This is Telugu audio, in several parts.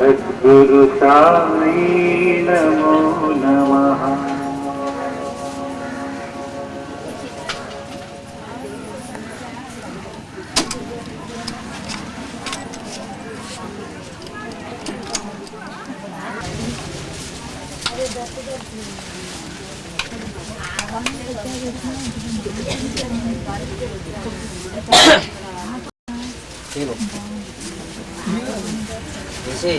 सद्गुरु साई नमो नमः। Sí.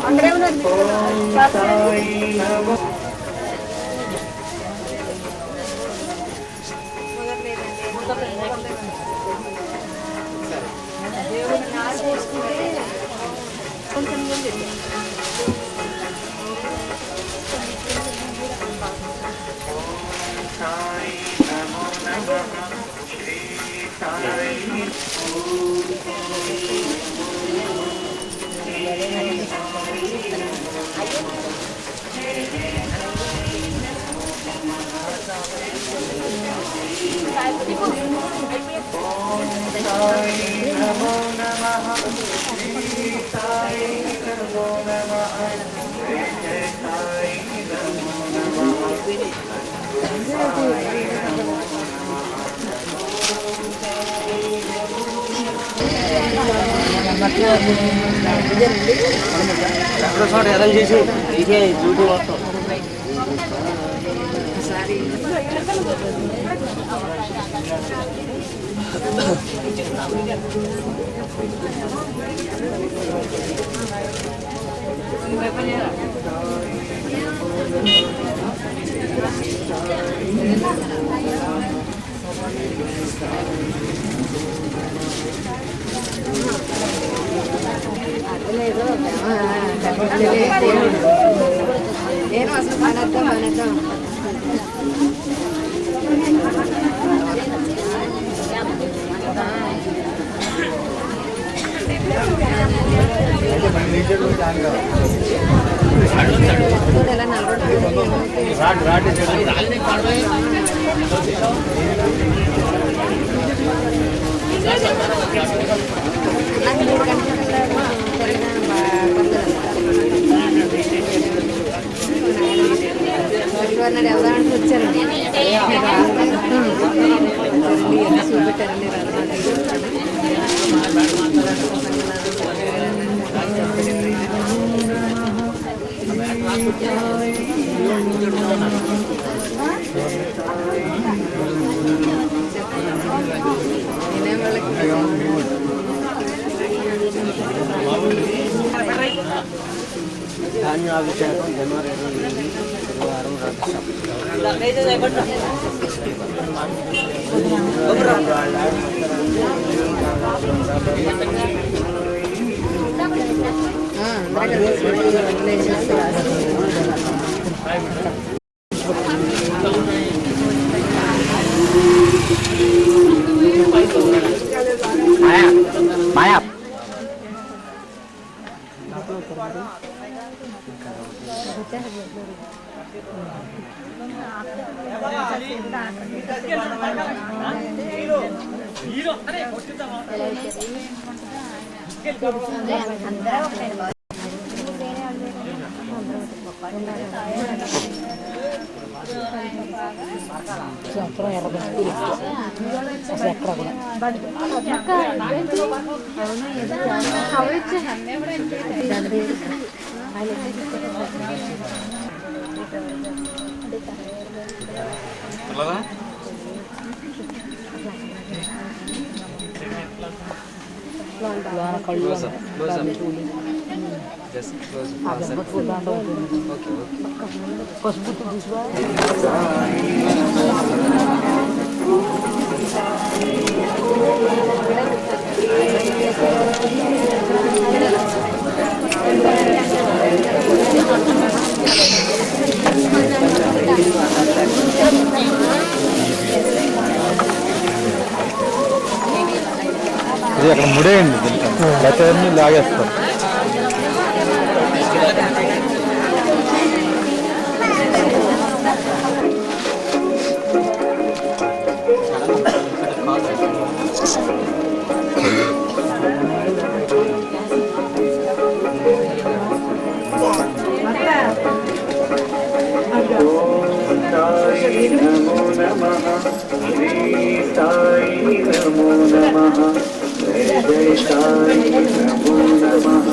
అక్కడే ఉన్నది ఎర్రలు చేసి ఇదే డ్యూటీ మొత్తం నేను అసలు మనతో ఎవరంటే వచ్చారండి చూపెట్టారండి నేనేం వాళ్ళకి ధాన్యాభిషేకం జనవరి 28 గురువారం మాయా ఇది అక్కడ ముడేయండి లేకపోతే లాగేస్తారు. నమో నమః శ్రీ సాయి నమో నమః జయ జయ సాయి నమో నమః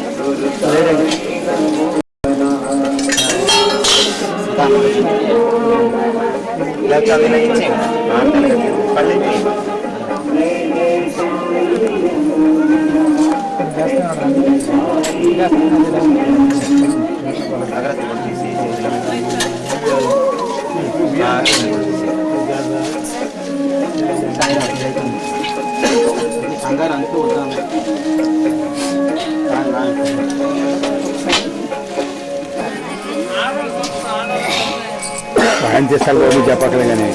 సద్గురు సాయి ఆయన చేస్తారు బాబు చెప్పట్లే కానీ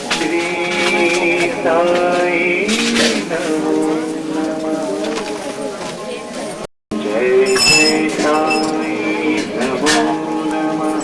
శ్రీ సాయి నమో నమః జయ జయ సాయి నమో నమః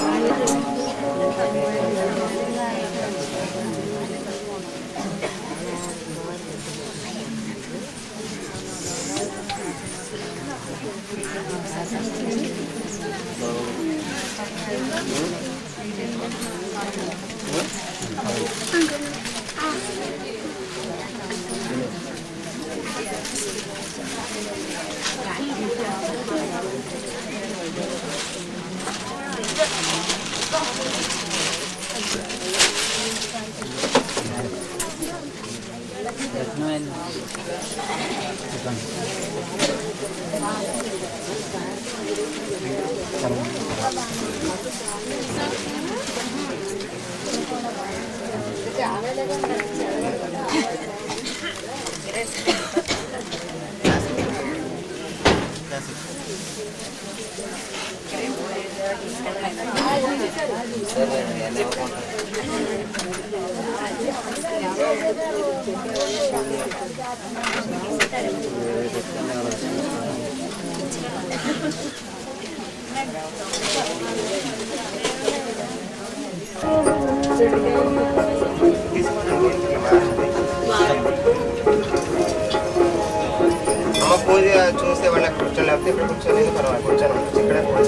పూజ చూస్తే వాళ్ళకి కూర్చొని లేకపోతే ఇక్కడ కూర్చోలేదు పర్వాలేదు కూర్చొని ఇక్కడే పూజ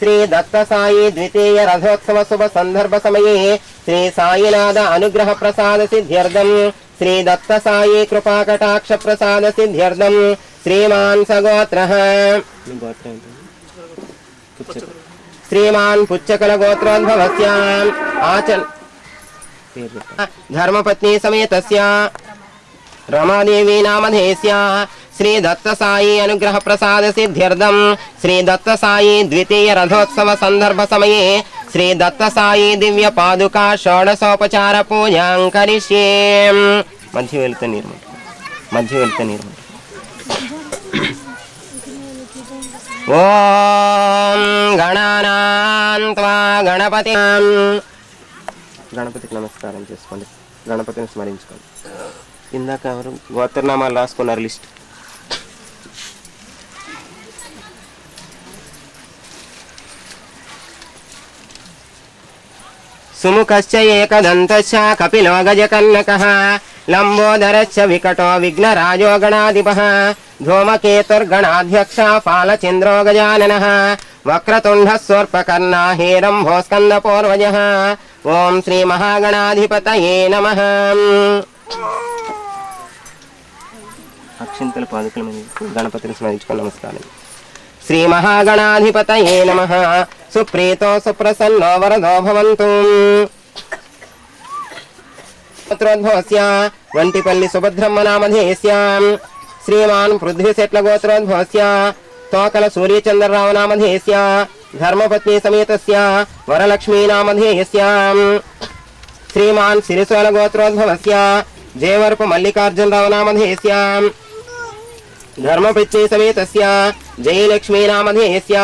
श्री दत्त साई द्वितीय रथोत्सव शुभ संदर्भ समये श्री साईनाथ अनुग्रह प्रसाद सिद्ध्यर्थम श्री दत्त साई कृपा कटाक्ष प्रसाद सिद्ध्यर्थम श्रीमान सगोत्रः श्रीमान पुच्चकल गोत्रोद्भवस्य आचल धर्मपत्नी समेतस्य रमादेवी नामधेयस्य श्री दत्त साई अनुग्रह प्रसाद सिद्ध्यर्थम श्री दत्त साई द्वितीय रथोत्सव संदर्भ समये श्री दत्त साई दिव्य पादुका षोडशोपचार पूजां करिष्ये मध्य वेलुत निर्मल ओम गणानां त्वा గణపతికి నమస్కారం చేసుకోండి గణపతిని స్మరించుకోండి ఇందాక ఎవరు గోత్రనామాలు రాసుకున్నారు లిస్ట్ సుముఖశ్చ ఏకదంతశ్చ కపిలో గజకర్ణకః లంబోదరశ్చ వికటో విఘ్నరాజో గణాధిపః ధూమకేతుర్గణాధ్యక్ష పాలచంద్రో గజాననః వక్రతుండః స్వర్పకర్ణా హేరంభో స్కందపూర్వజః ఓం శ్రీ మహాగణాధిపతయే నమః అక్షింతల పాదుకల మీద గణపతిని స్మరించుకొని నమస్కారం శ్రీ మహాగణాధిపతయే నమః సుప్రీతో సుప్రసన్నో వరదో భవంతు గోత్రోద్భవస్య వంటిపల్లి సుభద్రమ్మ నామధేయస్య శ్రీమాన్ పృథ్వీశెట్ల గోత్రోద్భవస్య తోకల సూర్యచంద్రరావు నామధేయస్య ధర్మపత్ని సమేతస్య వరలక్ష్మీ నామధేయస్య శ్రీమాన్ సిరిసోల గోత్రోద్భవస్య జయవరపు మల్లికార్జునరావు నామధేయస్య ధర్మపత్ని సమేతస్య జయలక్ష్మీ నామధేయస్య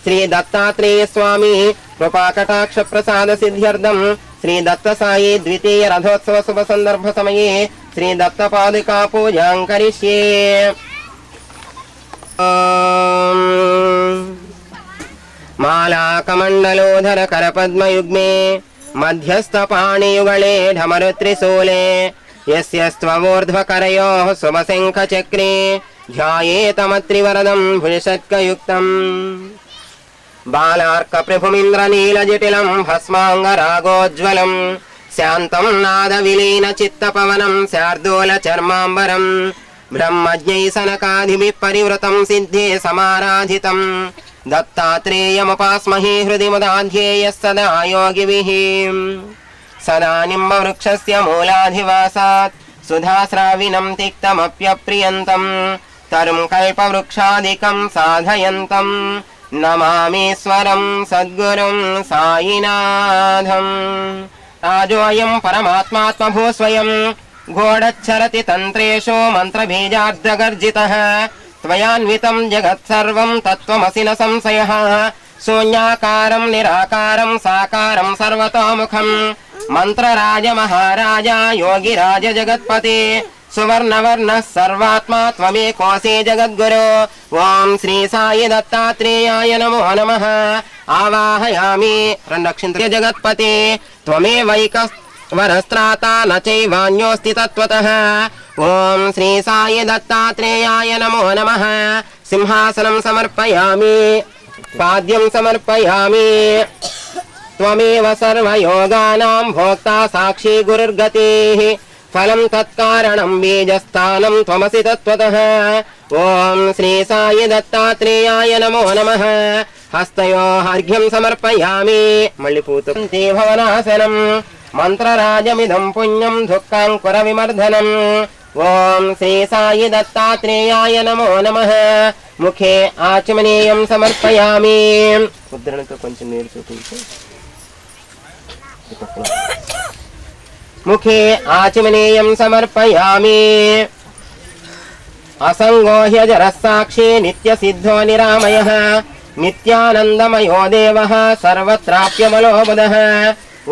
శ్రీ దత్తాత్రేయ స్వామి కృపా కటాక్ష ప్రసాద సిద్ధ్యర్థం శ్రీ దత్త సాయి ద్వితీయ రథోత్సవ శుభ సందర్భ సమయే శ్రీ దత్త పాదుకా పూజాం కరిష్యే మాలాకమండలోధర కరపద్మయుగ్మే మధ్యస్థ పాణియుగళే ఢమరుత్రిశూలే యస్యస్త్వమూర్ధ్వకరయోః శుభశంఖచక్రే ధ్యాయేతమత్రివరదం భుజషట్కయుక్తం బాలార్కప్రభుమింద్రనీలజటిలం భస్మాంగరాగోజ్వలం శాంతం నాదవిలీన చిత్తపవనం శార్దూల చర్మాంబరం బ్రహ్మజ్ఞై సనకాదిభిః పరివృతం సిద్ధే సమారాధితం దత్తాత్రేయముపాస్మహే హృది ముదాధ్యేయः సదా యోగిభిः సదా నింబవృక్షస్య మూలాధివాసాత్ సుధాస్రావినం తిక్తమప్యప్రియంతం తరుం కల్పవృక్షాదికం సాధయంతం నమామీశ్వరం సద్గురుం సాయినాథం రాజోయం పరమాత్మాత్మభూ స్వయం ఘోడచ్చరతి తంత్రేషు మంత్రబీజార్ధగర్జితః త్వయాన్వితం జగత్సర్వం తత్వమసి న సంశయః శూన్యాకారం నిరాకారం సాకారం సర్వతోముఖం మంత్రరాజ మహారాజ యోగిరాజ జగత్పతే సువర్ణవర్ణ సర్వాత్మా త్వమేకోసి జగద్గురు ఓం శ్రీ సాయి దత్తాత్రేయాయ నమో నమః ఆవాహయామి రెండక్షింత్య జగత్పతే త్వమేవైక వరస్త్రాతా న చైవాన్యోస్తి తత్వతః ఓం శ్రీ సాయి దత్తాత్రేయాయ నమో నమః సింహాసనం సమర్పయామి పాద్యం సమర్పయామి త్వమేవ సర్వయోగానాం భోక్తా సాక్షి గురుర్గతిః ఫలం తత్కారణం బీజస్థానం త్వమసి తత్వతః ఓం శ్రీ సాయి దత్తాత్రేయాయ నమో నమః హస్తయోర్ఘ్యం సమర్పయామి మళ్ళీ పూతం భవనాశనం మంత్రరాజమిదం పుణ్యం దుఃఖాంకుర విమర్ధనం ఓం శ్రీ సాయి దత్తాత్రేయాయ నమో నమః ముఖే ఆచమనీయం సమర్పయామి ముద్రణతో కొంచెం నీరు చూపించు ముఖే ఆచమనీయం సమర్పయామి అసంగోహ్య జరసాక్షి నిత్య సిద్ధో నిరామయః నిత్యానందమయో దేవః సర్వత్రాప్యమలో బుధః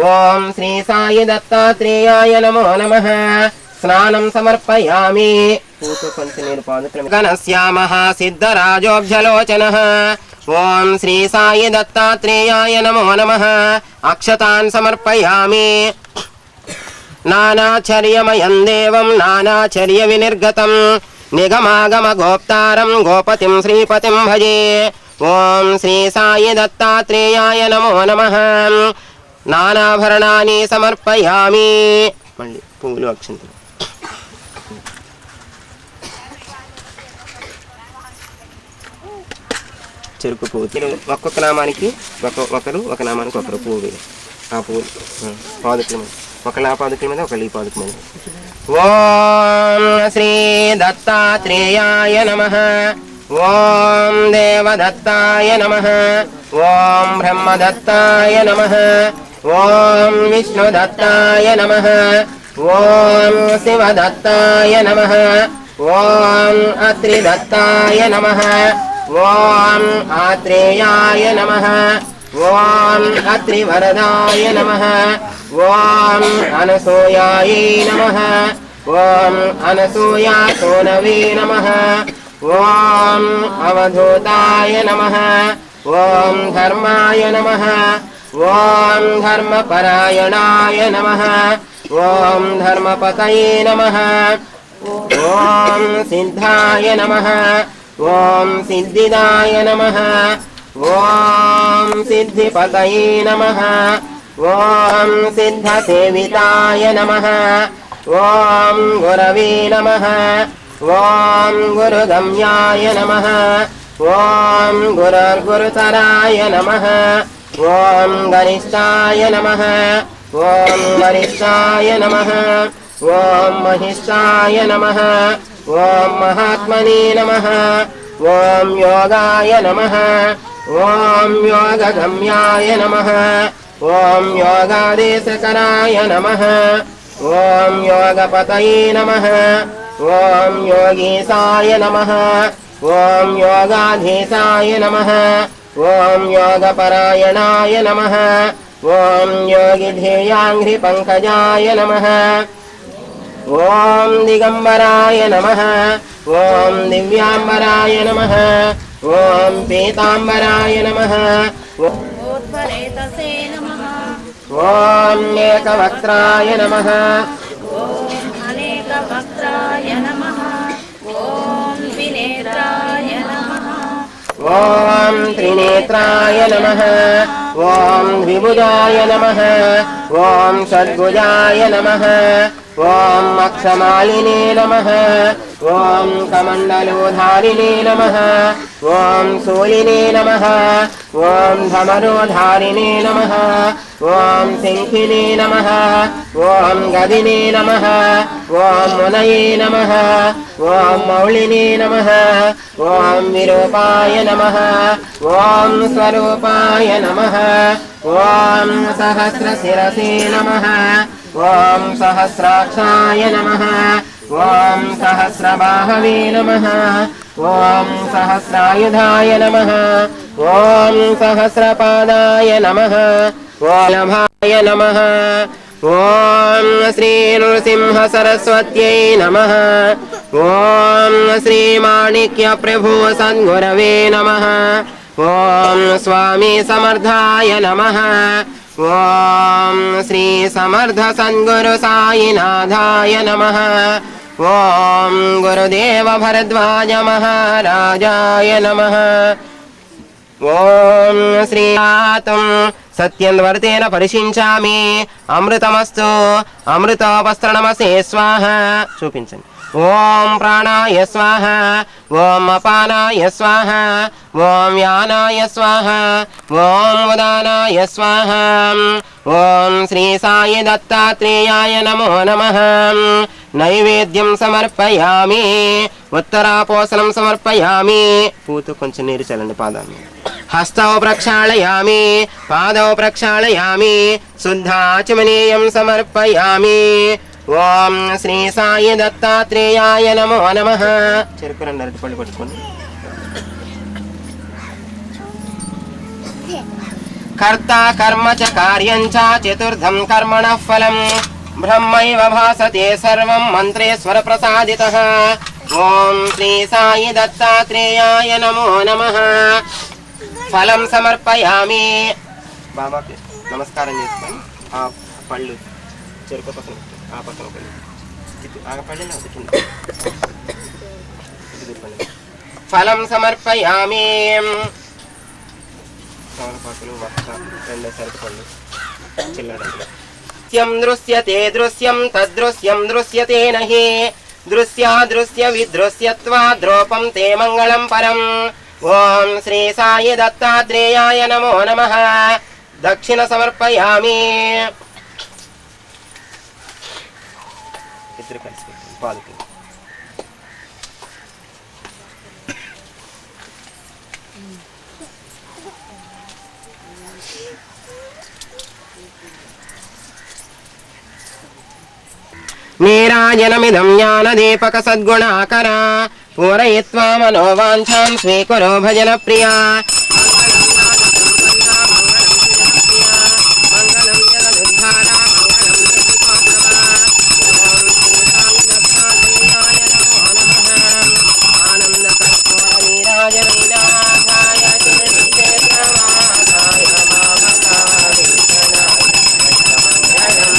ఓం శ్రీ సాయి దత్తాత్రేయాయ నమో నమః స్నానం సమర్పయామి గణశ్యామః సిద్ధరాజోబ్జలోచనః ఓం శ్రీ సాయి దత్తాత్రేయాయ నమో నమః అక్షతాన్ సమర్పయామి నానాచర్యమయం దేవం నానాచర్య వినిర్గతం నిగమాగమ గోప్తారం గోపతిం శ్రీపతిం భజే ఓం శ్రీ సాయి దత్తాత్రేయాయ నమో నమః. నానాభరణాన్ని సమర్పయామి. మళ్ళీ పువ్వులు అక్షంతలు. చెరుకు పువ్వు ఒక్కొక్క నామానికి ఒకరు ఒక నామానికి ఒకరు పువ్వు వేయాలి. ఆ పువ్వులు పాదుకుల మీద ఒకళ్ళ ఆ పాదుకుల మీద ఒకళ్ళు ఈ పాదుకు మీద. ఓం శ్రీ దత్తాత్రేయాయ నమః. ఓం దేవదత్తాయ నమః. ఓం బ్రహ్మదత్తాయ నమః. ఓం విష్ణుదత్తాయ నమః. ఓం శివదత్తాయ నమః. ఓం అత్రిదత్తాయ నమః. ఓం ఆత్రేయాయ నమః. ఓం అత్రివరదాయ నమః. ఓం అనసూయాయై నమః. ఓం అనసూయాసోనవే నమః. ఓం అవధూతాయ నమః. ఓం ధర్మాయ నమః. ఓం ధర్మపరాయణాయ నమః. ఓం ధర్మపతయే నమః. ఓం సిద్ధాయ నమః. ఓం సిద్ధిదాయ నమః. ఓం సిద్ధిపతయే నమః. ఓం సిద్ధసేవితాయ నమః. ఓం గురవే నమః. ఓం గురుగమ్యాయ నమః. ఓం గురుర్గురుతరాయ నమః. ఓం గరిష్టాయ నమః. ఓం వరిష్టాయ నమః. ఓం మహిష్టాయ నమః. ఓం మహాత్మనే నమః. ఓం యోగాయ నమః. ఓం యోగగమ్యాయ నమః. ఓం యోగాదేశకరాయ నమః. ఓం యోగపతయే నమః. ఓం యోగీశాయ నమః. ఓం యోగాధీశాయ నమః. ఓం యోగపరాయణాయ నమః. ఓం యోగిధేయాంఘ్రి పంకజాయ నమః. ఓం దిగంబరాయ నమః. ఓం దివ్యాంబరాయ నమః. ఓం పీతాంబరాయ నమః. ఓత్పరేతసే నమః. ఓం ఏకవక్త్రాయ నమః. ఓం అనేకవక్త్రాయ నమః. ఓం వినేత్రాయ నమః. ఓం త్రినేత్రాయ నమః. ఓం ద్విభుజాయ నమః. ఓం షడ్భుజాయ నమః. ఓం అక్షమాలినే నమః. ఓం కమండలోధారిణే నమః. ఓం శూలినే నమః. ఓం ధమరోధారిణే నమః. ఓం శంఖినే నమః. ఓం గదినే నమః. ఓం మునయే నమః. ఓం మౌళినే నమః. ఓం విరూపాయ నమః. ఓం స్వరూపాయ నమః. ఓం సహస్రశిరసే నమః. ఓం సహస్రాక్షాయ నమః. ఓం సహస్రబాహవే నమః. ఓం సహస్రాయుధాయ నమః. ఓం సహస్రపాదాయ నమః. ఓం నభాయ నమః. ఓం శ్రీ నృసింహ సరస్వత్యై నమః. ఓం శ్రీ మాణిక్య ప్రభు సద్గురవే నమః. ఓం స్వామి సమర్థాయ నమః. ఓం శ్రీ సమర్థ సద్గురు సాయినాథాయ నమః. ఓం గురుదేవ భరద్వాజ మహారాజాయ నమః. ఓం శ్రీయాతం సత్యంవర్తేన పరిశించామి. అమృతమస్తు అమృతోపస్త్రణమసే స్వాహ. చూపించండి. ఓం ప్రాణాయ స్వాహ. ఓం అపానాయ స్వాహ. ఓం యానాయ స్వాహ. ఓం ఉదానాయ స్వాహ. ఓం శ్రీ సాయి దత్తాత్రేయాయ నమో నమః. నైవేద్యం సమర్పయామి. ఉత్తరాపోసనం సమర్పయామి. పూతో కొంచెం నీరు చల్లండి పాదాన్ని. హస్తౌ ప్రక్షాళయామి. పాదౌ ప్రక్షాళయామి. శుద్ధాచమనీయం సమర్పయామి. ఓం శ్రీ సాయి దత్తాత్రేయాయ నమో నమః. చెరుకు రెండు అరటిపళ్ళు పట్టుకోండి. కర్త కర్మ చ కార్యం చ చతుర్థం కర్మణః ఫలం. బ్రహ్మైవ భాసతే సర్వం మంత్రేశ్వర ప్రసాదితః. ఓం శ్రీ సాయి దత్తాత్రేయాయ నమో నమః. ఫలం సమర్పయామి. బాబాకి నమస్కారం చేసుకొని ఆ పళ్ళు చెరుకు పక్కన ఆ పక్కన పళ్ళు కింద ఫలం సమర్పయామి. తమలపాకులు వక్క రెండు సరిపండి చిల్లర దృశ్యం దృశ్యతే దృశ్యం తదృశ్యం దృశ్యతే నహి దృశ్య విదృశ్యత్వాద్ రూపం తే మంగళం పరం. ఓం శ్రీ సాయి దత్తాత్రేయాయ నమో నమః. దక్షిణ సమర్పయామి. ఇద్దరు కలిసి పాలకి నీరాజనమిదం జ్ఞానదీపక సద్గుణాకర పూరయిత్వా మనోవాంఛాం స్వీకురో భజన ప్రియా. మంగళం జగదుద్ధార మంగళం జగదికోత్తమ. ఓం శ్రీ సాయి దత్తాత్రేయాయ నమో నమః. ఆనంద కర్పూర నీరాజనైనాథాయ శ్రీనికేతవాసాయ మామకారీశనాయ మంగళం.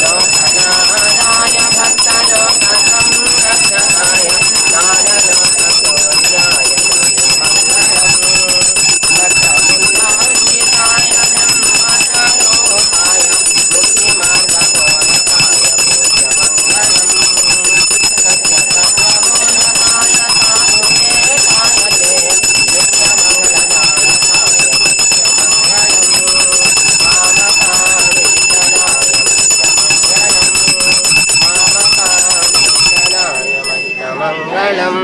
లోకనాథాయ భక్తలోకసంరక్షకాయ నాదలోకసూర్యాయ మంగళం. భక్తవృందావృతాయ బ్రహ్మస్వరూపాయ ముక్తిమార్గబోధకాయ పూజ్యమంగళం. సత్యసత్యమూలకాయ సాధుదేవాయ నిత్యమంగళదాయకాయ మంగళం.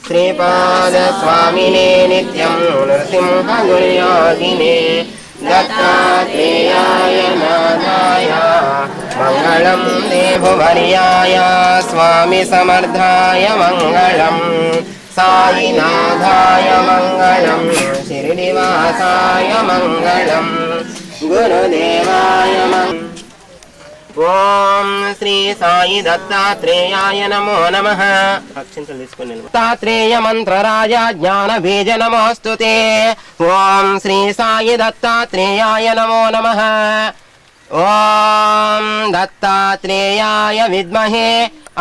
శ్రీపాద స్వామినే నిత్యం నృసింహ గుణ్యాగినే దత్తాత్రేయాయ నాథాయ మంగళం. దేవవర్యాయ స్వామి సమర్థాయ మంగళం. సాయినాథాయ మంగళం. శిరిడివాసాయ మంగళం. గురుదేవాయ మంగళం. ఓం శ్రీ సాయి దత్తాత్రేయాయ నమో నమః. అక్షంతలు తీసుకొని దత్తాత్రేయ మంత్రరాజ జ్ఞాన బీజ నమోస్తుతే. ఓం శ్రీ సాయి దత్తాత్రేయాయ నమో నమః. ఓం దత్తాత్రేయాయ విద్మహే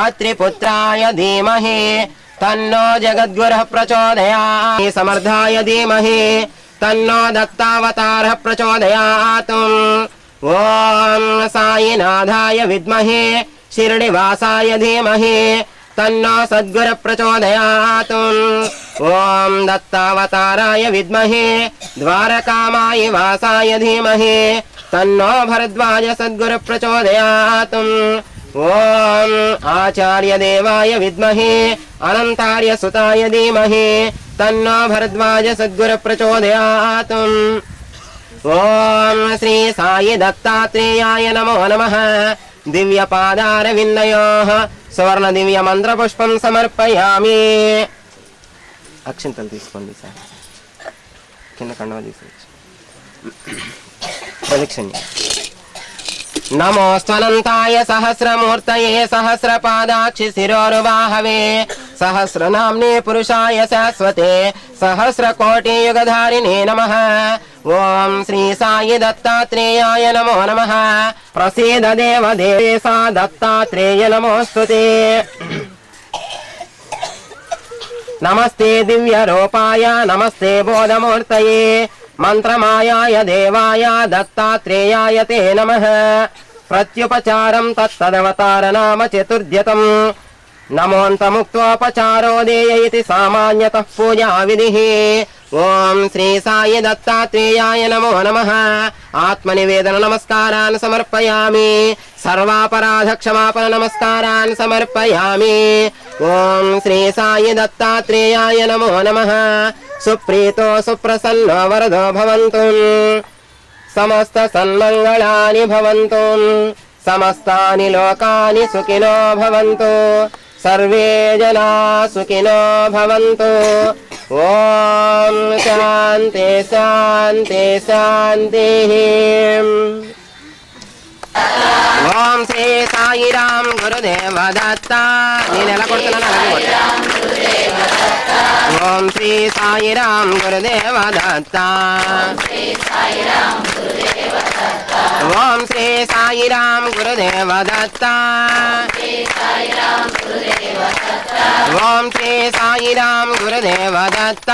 అత్రిపుత్రాయ ధీమహి తన్నో జగద్గురుః ప్రచోదయాత్. సమర్థాయ ధీమహి తన్నో దత్తావతారః ప్రచోదయాత్. ఓం సాయినాథాయ విద్మహే షిరిడివాసాయ ధీమహి తన్నో సద్గురుః ప్రచోదయాత్. ఓం దత్తావతారాయ విద్మహే ద్వారకామాయి వాసాయ ధీమహి తన్నో భరద్వాజ సద్గురుః ప్రచోదయాత్. ఓం ఆచార్యదేవాయ విద్మహే అనంతార్యసుతాయ ధీమహి తన్నో భరద్వాజ సద్గురుః ప్రచోదయాత్. ఓం శ్రీ సాయి దత్తాత్రేయాయ నమో నమః. దివ్యపాదార విన్నయోః సువర్ణ దివ్య మంత్ర పుష్పం సమర్పయామి. అక్షంతలు తీసుకోండి సార్. కింద కండవ తీసుకోవచ్చు. ప్రదక్షిణ. నమోస్త్వనంతాయ సహస్రమూర్తయే సహస్రపాదాక్షి శిరోరుబాహవే సహస్రనామ్నే పురుషాయ శాశ్వతే సహస్రకోటియుగధారిణే నమః. ఓం శ్రీ సాయి దత్తాత్రేయాయ నమో నమః. ప్రసీద దేవదేవేశా దత్తాత్రేయ నమోస్తుతే. నమస్తే దివ్య రూపాయ నమస్తే బోధమూర్తయే మంత్రమాయాయ దేవాయ దత్తాత్రేయాయ తే నమః. ప్రత్యుపచారం తత్తదవతార నామ చతుర్ధ్యతం. నమోంతముక్తోపచారో దేయ ఇతి సామాన్యతః పూజా విధిః. ఓం శ్రీ సాయి దత్తాత్రేయాయ నమో నమః. ఆత్మనివేదన నమస్కారాన్ సమర్పయామి. సర్వాపరాధ క్షమాపణ నమస్కారాన్ సమర్పయామి. ఓం శ్రీ సాయి దత్తాత్రేయాయ నమో నమః. సుప్రీతో సుప్రసన్నో వరదో భవంతు. సమస్త సన్మంగళాని భవంతు. సమస్తాని లోకాని సుఖినో భవంతు. సర్వే జనా సుఖినో భవంతు. ఓం శాంతి శాంతి శాంతి. ఓం శ్రీ సాయిరాం గురుదేవ దత్త. నేను ఎలా కొడుతున్నాను అలాగే కొట్టు. ఓం శ్రీ సాయిరాం గురుదేవ దత్త. ఓం శ్రీ సాయిరాం గురుదేవ దత్త. ఓం శ్రీ సాయిరాం గురుదేవ దత్త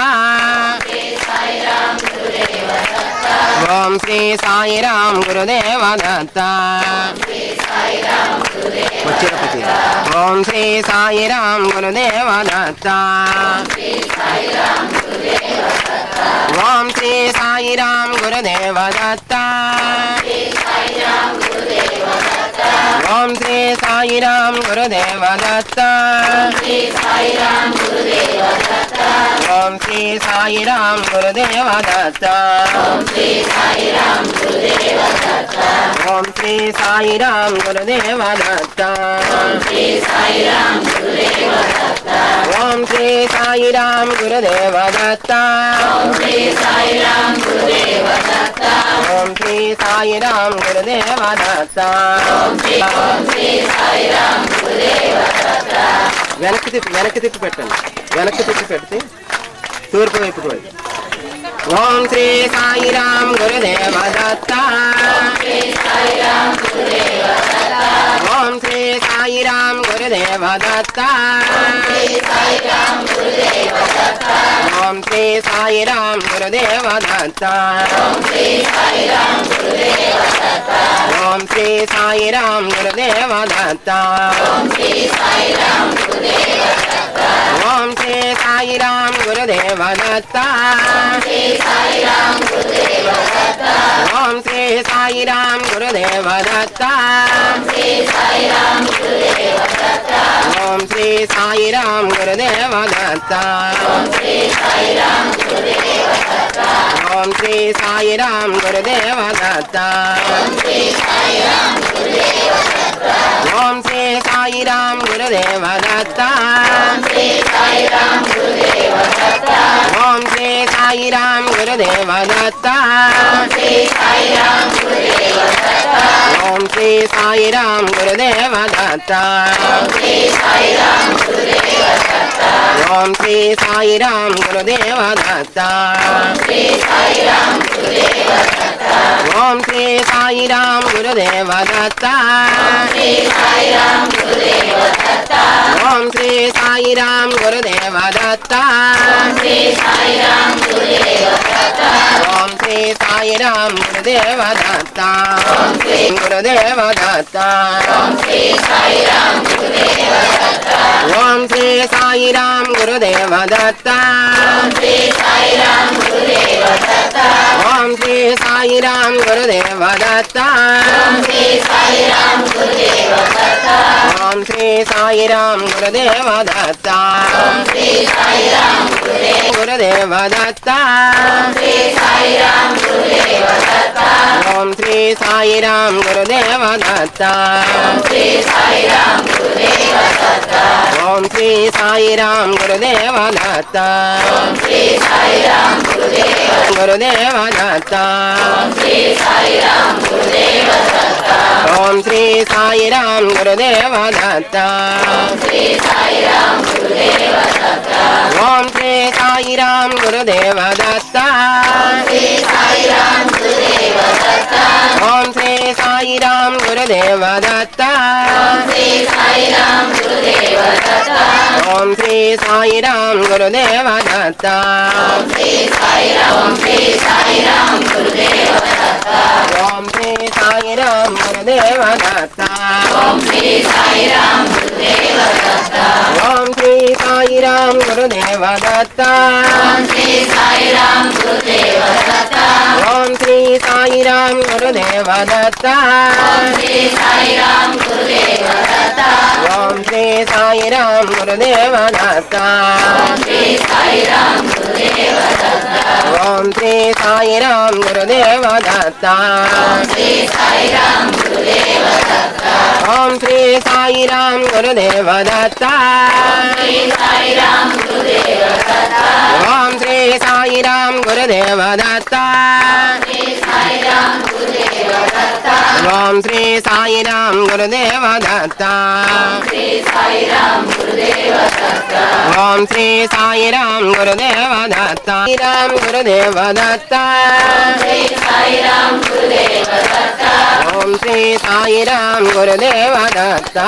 ఓం శ్రీ సాయిరాం గురుదేవ దత్త ఓం శ్రీ సాయిరాం గురుదేవ దత్త ఓం శ్రీ సాయిరాం గురుదేవ దత్త ఓం శ్రీ సాయిరాం గురుదేవ దత్త ఓం శ్రీ సాయిరాం గురుదేవ దత్త ఓం శ్రీ సాయిరాం గురుదేవ దత్త ఓం శ్రీ సాయిరాం గురుదేవ దత్త ఓం శ్రీ సాయిరాం గురుదేవ దత్త వెనక్కి తిప్పి పెట్టండి వెనక్కి తిప్పి పెడితే తూర్పు వైపుకు వెళ్ళి ఓం శ్రీ సాయిరాం గురుదేవ దత్త ఓం శ్రీ సాయిరాం గురుదేవ దత్త ఓం శ్రీ సాయిరాం గురుదేవ దత్త ఓం శ్రీ సాయిరాం గురుదేవ దత్త ఓం శ్రీ సాయిరాం గురుదేవ దత్త ఓం శ్రీ సాయిరాం గురుదేవ దత్త ఓం శ్రీ సాయిరాం గురుదేవ దత్త ఓం శ్రీ సాయిరాం గురుదేవ దత్త ఓం శ్రీ సాయిరాం గురుదేవ దత్త ఓం శ్రీ సాయిరాం గురుదేవ దత్త ఓం శ్రీ సాయిరాం గురుదేవ దత్త ఓం శ్రీ సాయిరాం గురుదేవ దత్త ఓం శ్రీ సాయిరాం గురుదేవ దత్త ఓం శ్రీ సాయిరాం గురుదేవ దత్త ఓం శ్రీ సాయిరాం గురుదేవ దత్త గురుదేవ దత్త ఓం శ్రీ సాయిరాం గురుదేవ దత్త ఓం శ్రీ సాయిరాం గురుదేవ దత్త ఓం శ్రీ సాయిరాం గురుదేవ దత్త గురుదేవ దత్త ఓం శ్రీ సాయిరాం గురుదేవ దత్త ఓం శ్రీ సాయిరాం గురుదేవ దత్త గురుదేవ దత్త ఓం శ్రీ సాయిరాం గురుదేవ దత్త ఓం శ్రీ సాయిరాం గురుదేవ దత్త ఓం శ్రీ సాయిరాం గురుదేవ దత్త ఓం శ్రీ సాయిరాం గురుదేవ దత్త ఓం శ్రీ సాయిరాం గురుదేవ దత్త ఓం శ్రీ సాయిరాం గురుదేవ దత్త ఓం శ్రీ సాయిరాం గురుదేవ దత్త ఓం శ్రీ సాయిరాం గురుదేవ దత్త ఓం శ్రీ సాయిరాం గురుదేవ దత్త ఓం శ్రీ సాయిరాం గురుదేవ దత్త ఓం శ్రీ సాయిరాం గురుదేవ దత్త ఓం శ్రీ సాయిరాం గురుదేవ దత్త ఓం శ్రీ సాయిరాం గురుదేవ దత్త ఓం శ్రీ సాయిరాం గురుదేవ దత్త ఓం శ్రీ సాయిరాం గురుదేవ దత్త సాయిరాం గురుదేవ దత్త ఓం श्री साई राम गुरुदेव दत्ता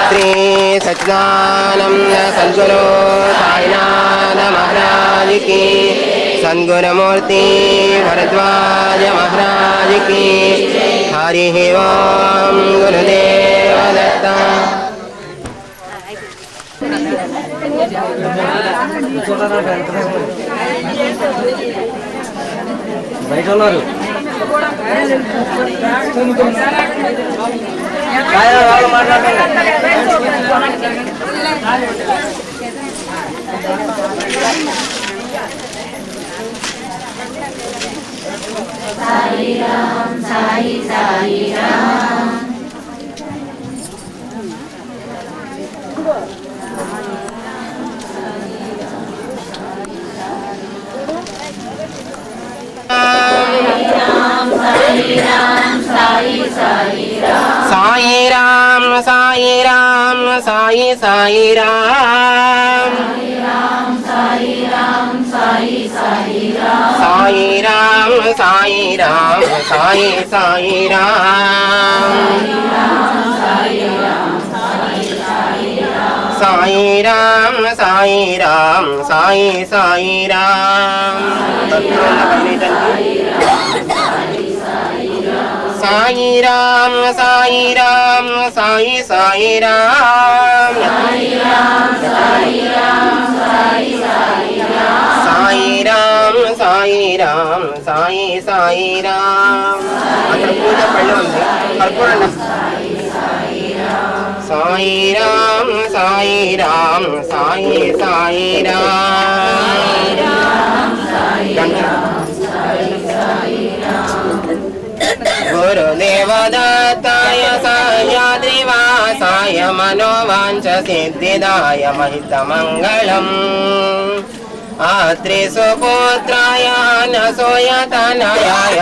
श्री सच्चिदानंद सद्गुरु साईनाथ महाराज की सद्गुरुमूर्ति भरद्वाज महाराज की हरि ओम गुरुदेव दत्ता బయట ఉన్నారు సాయి రామ్ సాయి సాయి రామ్ साई राम साई राम साई साई राम साई राम साई साई राम साई राम साई राम साई साई राम साई राम साई राम साई साई राम साई राम साई राम साई साई राम साई राम साई राम साई राम साई साई राम अక్కడ పూజ పళ్ళ ఉంది కర్పూరం साई राम साई राम साई साई राम गुरुदेव दत्ताय सह्याद्रिवासाय मनोवांच सिद्धिदाय महितमङ्गलम् आत्रिसुपुत्राय अनसूयतनयाय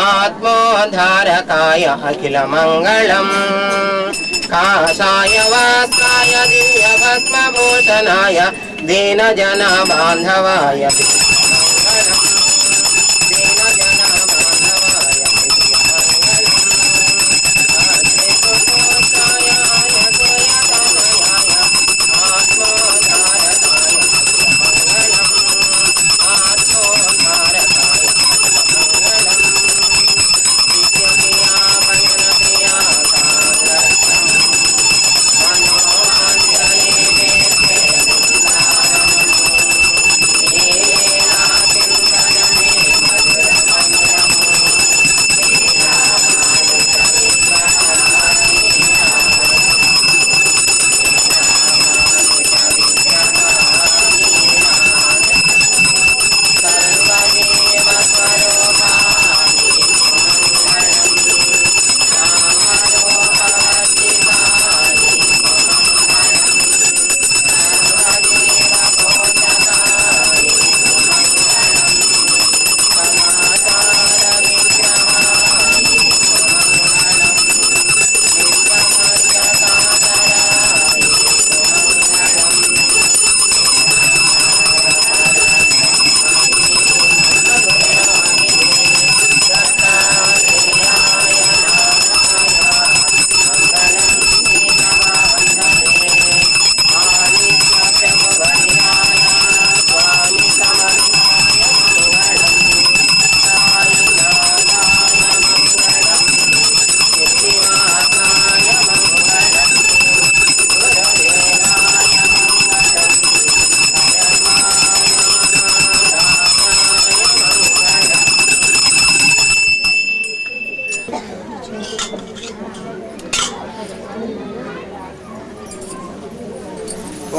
आत्मोद्धारकाय अखिलमङ्गलम् काषाय वस्त्राय दिव्यभस्मभूषणाय दीनजनबान्धवाय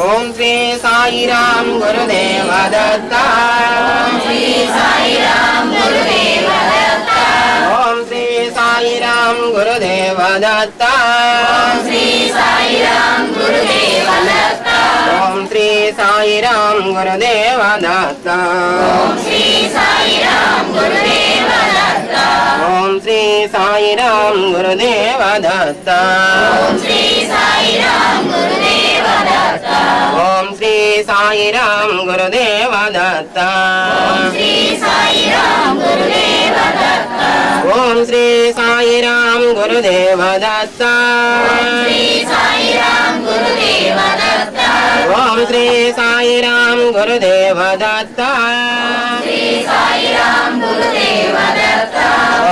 ओम श्री साई राम गुरुदेव दत्ता श्री साई राम गुरुदेव दत्ता ओम श्री साई राम गुरुदेव दत्ता श्री साई राम गुरुदेव दत्ता ओम श्री साई राम गुरुदेव दत्ता ओम श्री साई राम गुरुदेव दत्ता ओम श्री साई राम गुरुदेव दत्ता ओम श्री साई राम गुरुदेव दत्ता ओम श्री साई राम गुरुदेव दत्ता ओम श्री साई राम गुरुदेव दत्ता గురుదేవ దత్త శ్రీ సాయిరాం గురుదేవ దత్త ఓం శ్రీ సాయిరాం గురుదేవ దత్త శ్రీ సాయిరాం గురుదేవ దత్త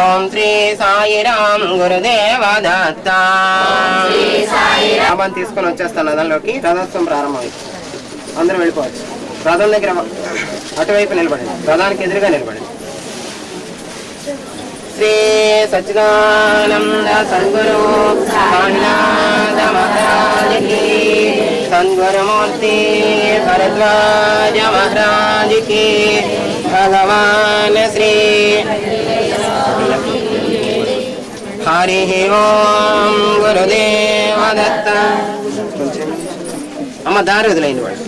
ఓం శ్రీ సాయిరాం గురుదేవ దత్త శ్రీ సాయిరాం రథం తీసుకొని వచ్చేస్తాను రథంలోకి రథోత్సవం ప్రారంభమైంది అందరూ వెళ్ళిపోవచ్చు రథం దగ్గర అటువైపు నిలబడండి రథానికి ఎదురుగా నిలబడండి శ్రీ సచ్చిదానంద సద్గురు సాయినాథ మహారాజ్ की सद्गुरुमूर्ति भरद्वाज महाराज की भगवान श्री हरि ओम गुरुदेव दत्त अम्म दारी वदिलेंడి వాడు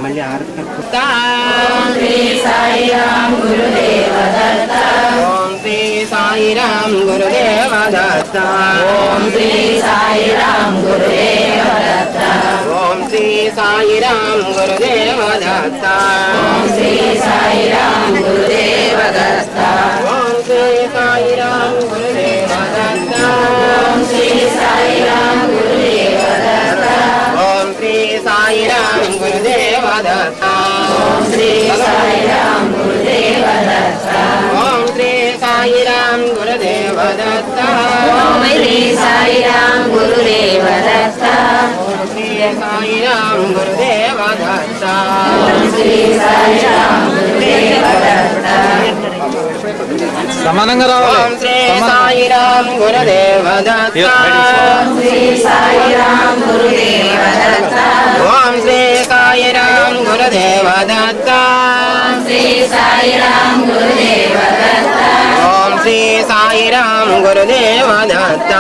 మళ్ళీ ఆరతి కలుపుతా శ్రీ సాయిరాం గురుదేవ దత్త ఓం శ్రీ సాయిరాం గురుదేవ దత్త ఓం శ్రీ సాయిరాం గురుదేవ దత్త ఓం శ్రీ సాయిరాం గురుదేవ దత్త ఓం శ్రీ సాయిరాం గురుదేవ దత్త ఓం శ్రీ సాయిరాం గురుదేవ దత్త ఓం శ్రీ సాయిరాం గురుదేవ దత్త ఓం శ్రీ సాయిరాం గురుదేవ దత్త ఓం శ్రీ సాయిరాం గురుదేవ దత్త ఓం శ్రీ సాయిరాం గురుదేవ దత్త ఓం శ్రీ సాయిరాం గురుదేవ దత్త ఓం శ్రీ సాయిరాం గురుదేవ దత్త ఓం శ్రీ సాయిరాం గురుదేవ దత్త సమానంగా రావాలి ఓం శ్రీ సాయిరాం గురుదేవ దత్త ఓం శ్రీ సాయిరాం గురుదేవ దత్త ఓం శ్రీ సాయిరాం గురుదేవ దత్త ఓం శ్రీ సాయిరాం గురుదేవ దత్త ఓం శ్రీ సాయిరాం గురుదేవ దత్త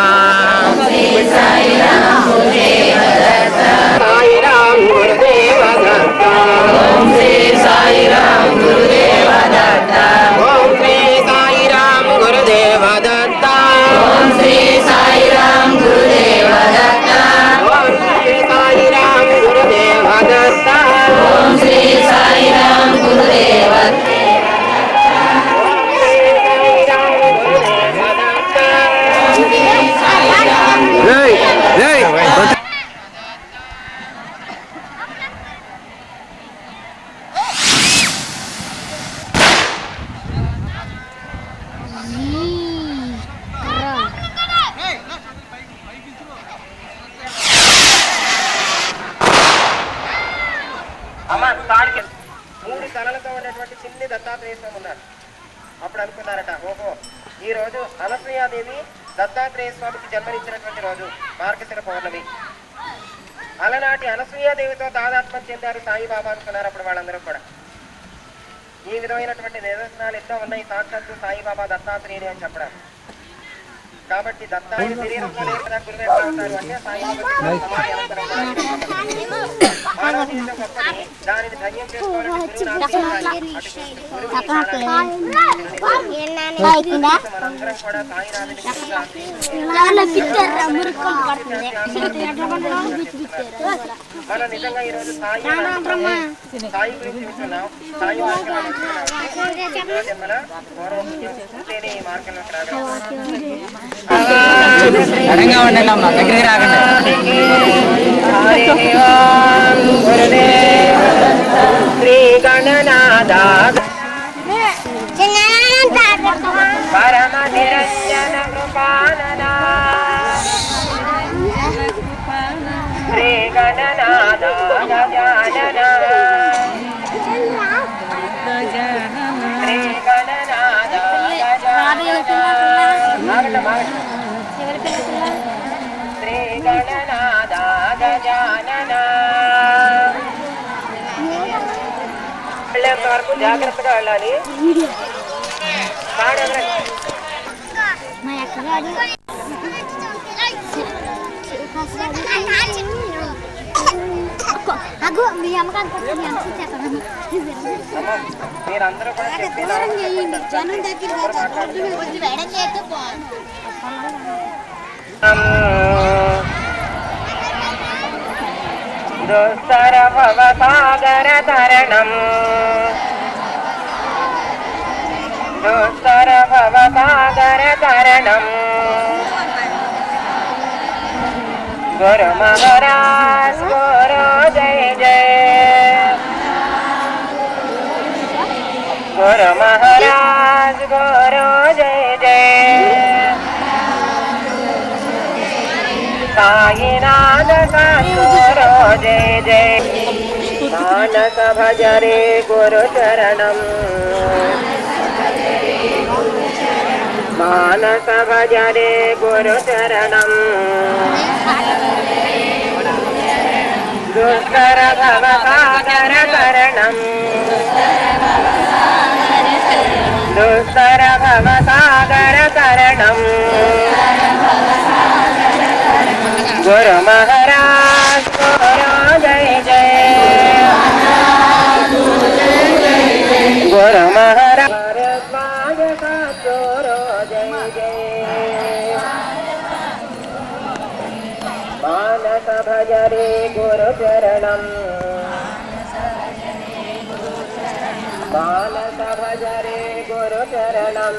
శ్రీ సాయిరాం గురుదేవ దత్త సాయిరాం గురుదేవ దత్త ఓం శ్రీ సాయిరాం గురుదేవ దత్త ఓం శ్రీ సాయిరాం గురుదేవ దత్త ఓం శ్రీ సాయిరాం గురుదేవ దత్త ఓం శ్రీ సాయిరాం గురుదేవ దత్త ఓం శ్రీ సాయిరాం గురుదేవ అమ్మ తాడికి 3 తలలతో ఉన్నటువంటి చిన్ని దత్తాత్రేయ స్వామి ఉన్నారు. అప్పుడు అనుకున్నారట, ఓహో ఈ రోజు అనసూయాదేవి దత్తాత్రేయ స్వామికి జన్మనిచ్చినటువంటి రోజు మార్గశిర పౌర్ణమి. అలనాటి అనసూయాదేవితో తాదాత్మ్యం చెందారు సాయిబాబా అనుకున్నారు అప్పుడు వాళ్ళందరూ కూడా. ఈ విధమైనటువంటి నిదర్శనాలు ఎన్నో ఉన్నాయి సాక్షాత్తు సాయిబాబా దత్తాత్రేయుడు అని చెప్పడం. కాబట్టి దత్తాత్రేయ శరీరంలో లేరు కదా గురువు ఎట్లా అవుతారు అంటే సాయిబాబా సమాధి అనంతరం కూడా మానవ జీవితం గొప్పది, దానిని ధన్యం చేసుకోవాలంటే గురువుని ఆశ్రయించాలి. అటు గురువుని మనందరం కూడా సాయినాథుని మనం నిజంగా ఈరోజు సాయి సాయి గురించి వింటున్నాం. సాయి మార్గంలో మన గౌరవం చూస్తేనే ఈ మార్గంలోకి శ్రీ గణనాథ పరమ నిరంజన కృపానన శ్రీ గణనాథ గజానన శ్రీ గణనాథ శ్రీ గణనాథ గజానన వెళ్ళేంత వరకు జాగ్రత్తగా వెళ్ళాలి. మీరందరూ కూడా దుస్తర భవసాగర తరణం దుస్తర భవసాగర తరణం గురు మహారాజ్ గురు జయ జయ గురు మహారాజ్ గురు జయ జయ సాయినాథ గురు జయ జయ మానస భజరే గురు చరణం మానస భజరే గురు చరణం దుస్తర భవసాగర తరణం దుస్తర భవసాగర తరణం గురు మహారాజ్ గురు జయ జయ గురు మహారాజ్ గురు జయ జయ మానస భజరే గురు చరణం మానస భజరే గురు చరణం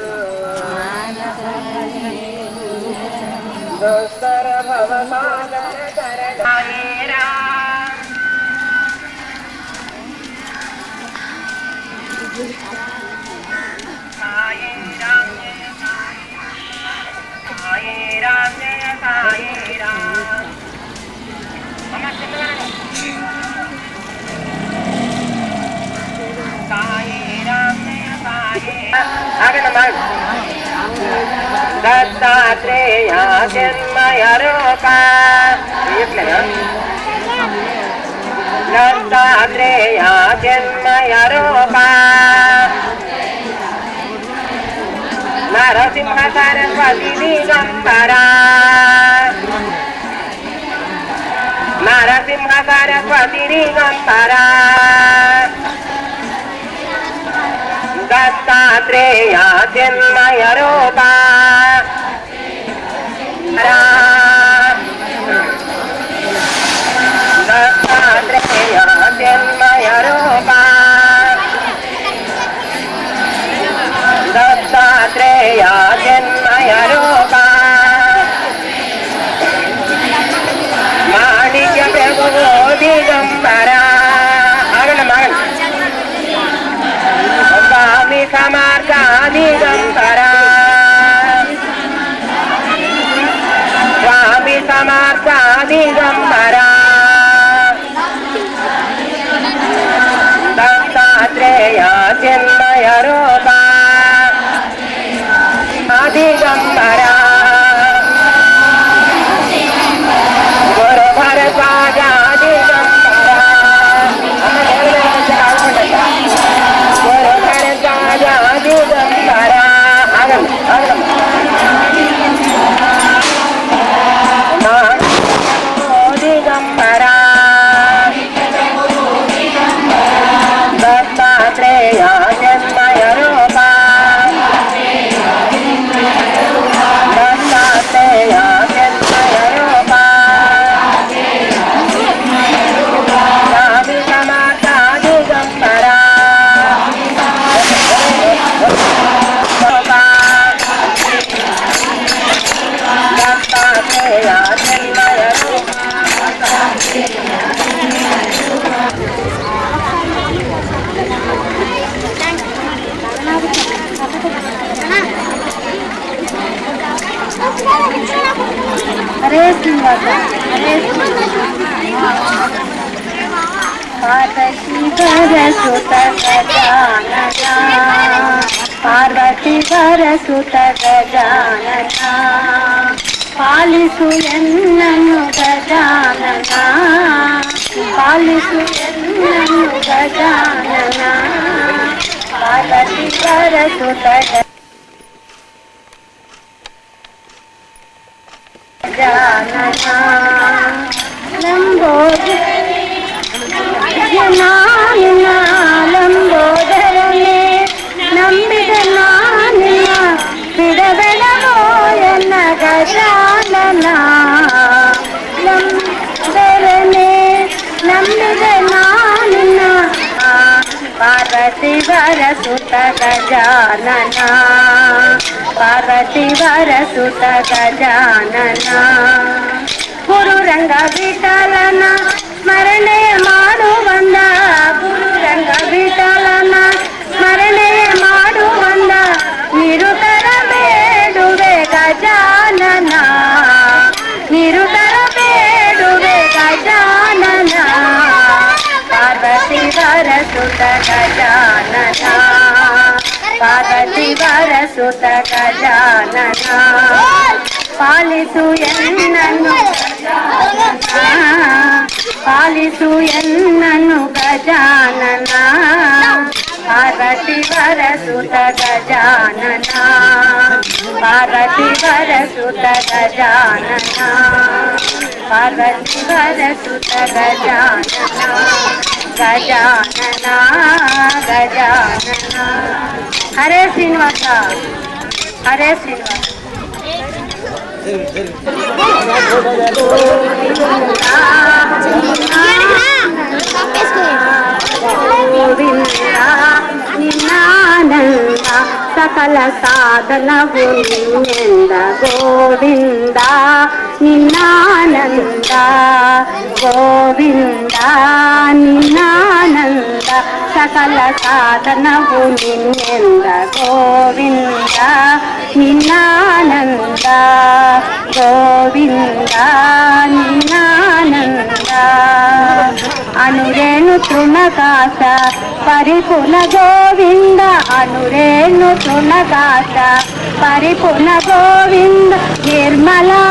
దుస్తర భవసాగర తరణం సాయి రామ్ జయ సాయి రామ్ జయ సాయి రామ్ సాయి రామ్ జయ సాయి దత్తాత్రేయ జన్మయ రూప దత్తాత్రేయ జన్మయ రూప నరసింహ సరస్వతి దిగంబరా నరసింహ సరస్వతి దిగంబరా దత్తాత్రేయ జన్మయ రూప దత్తాత్రేయ జన్మయ రూప దత్తాత్రేయ జన్మయ రూప మాణిక్య ప్రభువో దిగంబరా స్వామి సమర్థ దిగంబరా స్వామి సమర్థ దిగంబరా దత్తాత్రేయ జన్మయ రూప దిగంబరా గురు భరద్వాజ దిగంబరా గురు భరద్వాజ దిగంబరా దిగంబరా దత్తాత్రేయ జన్మయ రూప దత్తాత్రేయ జన్మయ రూప స్వామి సమర్థ దిగంబరా దత్తాత్రేయ జన్మయ రూప हरे पार्वती वर सुत गजानना पार्वती वर सुत गजानना पालिसु एन्ननु गजानना पालिसु एन्ननु गजानना पार्वती वर सुत गजानना ಲಂಬೋದರನೆ ನಂಬಿದ ನಾನಿನ ಬಿಡಬೇಡವೋ ಎನ್ನ ಗಜಾನನ ವರಸುತ ಗಜಾನನ ಪಾರ್ವತಿ ವರಸುತ ಗಜಾನನ ಗುರುರಂಗ ವಿಠಲನ ಸ್ಮರಣೆ ಮಾಡುವಂದ ಗುರುರಂಗ ವಿಠಲನ ಸ್ಮರಣೆ ಮಾಡುವಂದ ನಿರುತರ ಬೇಡುವೆ ಗಜಾನನ ನಿರುತರ ಬೇಡುವೆ ಗಜಾನನ ಪಾರ್ವತಿ ವರಸುತ ಗಜಾನನ ಪಾರ್ವತಿ ವರಸುತ ಗಜಾನನ ಪಾಲಿಸು ಎನ್ನನ್ನು ಪಾಲಿಸು ಎನ್ನನ್ನು ಗಜಾನನ ಪಾರ್ವತಿ ವರಸುತ ಗಜಾನನ ಪಾರ್ವತಿ ವರಸುತ ಗಜಾನನ ಪಾರ್ವತಿ ವರಸುತ ಗಜಾನನ ಗಜಾನನ ಗಜಾನನ ಹರೇ ಶ್ರೀನಿವಾಸ ಹರೇ ಶ್ರೀನಿವಾಸ ಗೋವಿಂದ ನಿನ್ನಾನಂದ ಸಕಲ ಸಾಧನವು ನಿನ್ನೆಂದ ಗೋವಿಂದ ನಿನ್ನಾನಂದ ಗೋವಿಂದ ನಿನ್ನಾನಂದ ಸಕಲ ಸಾಧನವು ನಿನ್ನೆಂದ ಗೋವಿಂದ ನಿನ್ನಾನಂದ ಗೋವಿಂದ ನಿನ್ನಾನಂದ ಅನುರೇಣು ತೃಣಕಾಶ ಪರಿಪೂರ್ಣ ಗೋವಿಂದ ಅನುರೇಣು ತೃಣಕಾಶ ಪರಿಪೂರ್ಣ ಗೋವಿಂದ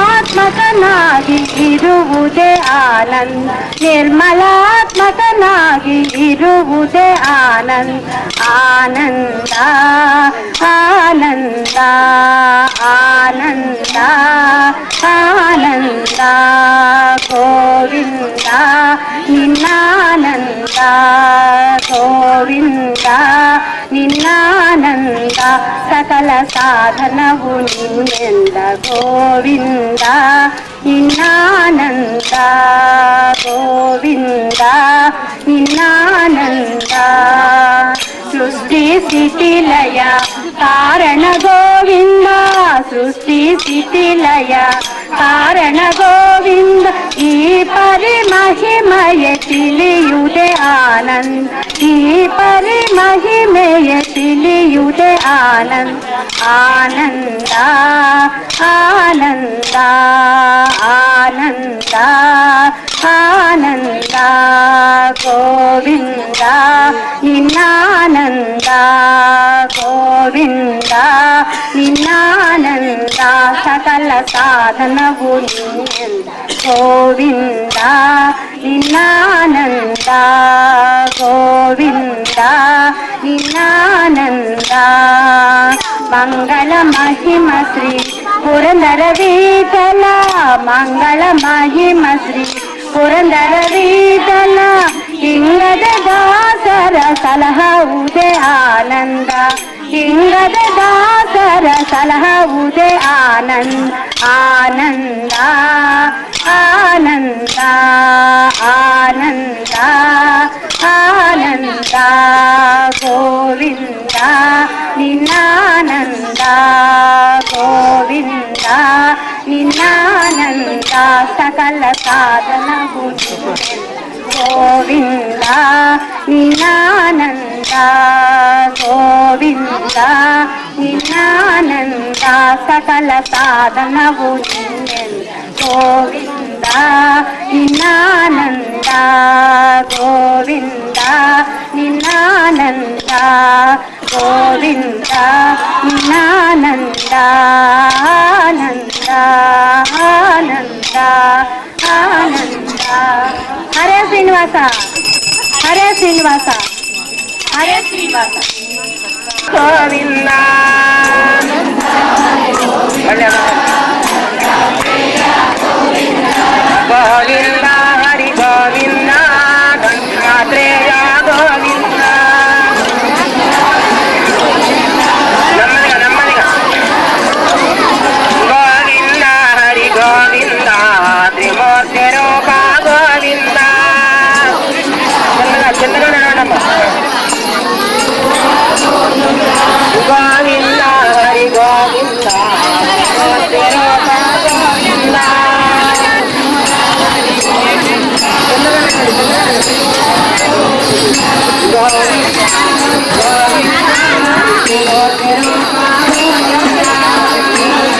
ನಿರ್ಮಲಾತ್ಮಕನಾಗಿ ಇರುವುದೇ ಆನಂದ ನಿರ್ಮಲಾತ್ಮಕನಾಗಿ ಇರುವುದೇ ಆನಂದ ಆನಂದ ಆನಂದ ಆನಂದ ಆನಂದ ಗೋವಿಂದ ನಿನ್ನಾನಂದ ಗೋವಿಂದ ನಿನ್ನಾನಂದ ಸಕಲ ಸಾಧನವು ನಿನ್ನೆಂದ ಗೋವಿಂದ ನಿನ್ನಾನಂದ ಗೋವಿಂದ ನಿನ್ನಾನಂದ ಸೃಷ್ಟಿ ಸ್ಥಿತಿಲಯ ಕಾರಣ ಗೋವಿಂದ ಸೃಷ್ಟಿ ಸ್ಥಿತಿಲಯ ಕಾರಣ ಗೋವಿಂದ ಈ ಪರಿಮಹಿಮೆಯ ತಿಳಿಯುವುದೇ ಆನಂದ ಈ ಪರಿಮಹಿಮೆಯ ತಿಳಿಯುವುದೇ ಆನಂದ ಆನಂದ ಆನಂದ ಆನಂದ ಆನಂದ ಗೋವಿಂದ ನಿನ್ನಾನಂದ ಗೋವಿಂದ ನಿನ್ನಾನಂದ ಸಕಲ ಸಾಧನವು ನಿನ್ನೆಂದ ಗೋವಿಂದ ನಿನ್ನಾನಂದ ಗೋವಿಂದ ನಿನ್ನಾನಂದ ಮಂಗಳ ಮಹಿಮ ಶ್ರೀ ಪುರಂದರ ವಿಠಲ ಮಂಗಳ ಮಹಿಮ ಶ್ರೀ ಪುರಂದರ ವಿಠಲ ಇಂಗದ ದಾಸರ ಸಲಹುವುದೇ ಆನಂದ ಇಂಗದ ದಾಸರ ಸಲಹುವುದೇ ಆನಂದ ಆನಂದ ಆನಂದ ಆನಂದ ಆನಂದ ಗೋವಿಂದ ನಿನ್ನಾನಂದ ಗೋವಿಂದ ನಿನ್ನಾನಂದ ಸಕಲ ಸಾಧನವು ಗೋವಿಂದ ನಿನ್ನಾನಂದ ಗೋವಿಂದ ನಿನ್ನಾನಂದ ಸಕಲ ಸಾಧನವು ಗೋವಿಂದ ನಿನ್ನಾನಂದ ಗೋವಿಂದ ನಿನ್ನಾನಂದ ಗೋವಿಂದ ನಿನ್ನಾನಂದ ಆನಂದ ಆನಂದ ಆನಂದ ಹರೇ ಶ್ರೀನಿವಾಸ ಹರೇ ಶ್ರೀನಿವಾಸ ಹರೇ ಶ್ರೀನಿವಾಸ ಗೋವಿಂದ